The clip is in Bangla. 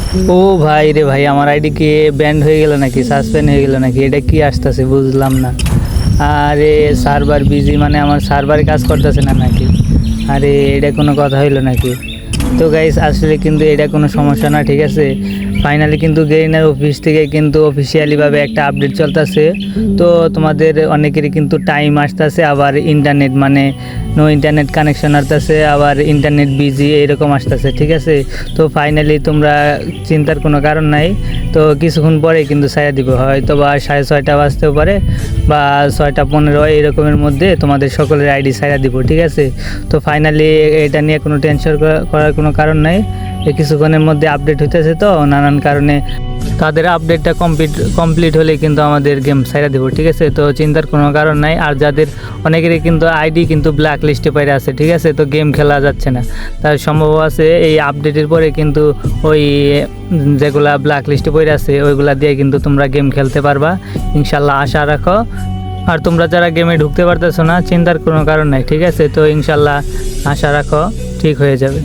ও ভাই রে ভাই, আমার আইডি কি ব্যান্ড হয়ে গেল নাকি, সাসপেন্ড হয়ে গেল নাকি? এটা কি আসতেছে বুঝলাম না। আরে সার্ভার বিজি মানে আমার সার্ভারে কাজ করতেছে না নাকি? আরে এটা কোনো কথা হইলো নাকি? তো গাইস আসলে কিন্তু এটা কোনো সমস্যা না, ঠিক আছে। ফাইনালি কিন্তু গেইনার অফিস থেকে কিন্তু অফিসিয়ালিভাবে একটা আপডেট চলতেছে। তো তোমাদের অনেকেরই কিন্তু টাইম আসতেছে, আবার ইন্টারনেট মানে নো ইন্টারনেট কানেকশন আসতেছে, আবার ইন্টারনেট বিজি এইরকম আসতেছে, ঠিক আছে। তো ফাইনালি তোমরা চিন্তার কোনো কারণ নাই। তো কিছুক্ষণ পরে কিন্তু ছায়া দিব, হয়তো বা 6:30 বাজতেও পারে বা 6:15 এইরকমের মধ্যে তোমাদের সকলের আইডি ছায়া দিব, ঠিক আছে। তো ফাইনালি এটা নিয়ে কোনো টেনশন করার কোনো কারণ নাই। এই কিছুক্ষণের মধ্যে আপডেট হইতেছে, তো নানান কারণে তাদের আপডেটটা কমপ্লিট হলে কিন্তু আমাদের গেম ছাইড়া দেবো, ঠিক আছে। তো চিন্তার কোনো কারণ নাই। আর যাদের অনেকেরই কিন্তু আইডি কিন্তু ব্ল্যাক লিস্টে পাইরে আছে, ঠিক আছে, তো গেম খেলা যাচ্ছে না, তার সম্ভব আছে এই আপডেটের পরে কিন্তু ওই যেগুলা ব্ল্যাক লিস্টে পড়ে আছে ওইগুলা দিয়ে কিন্তু তোমরা গেম খেলতে পারবা, ইনশাল্লাহ আশা রাখো। আর তোমরা যারা গেমে ঢুকতে পারতেছো না, চিন্তার কোনো কারণ নাই, ঠিক আছে। তো ইনশাল্লাহ আশা রাখো ঠিক হয়ে যাবে।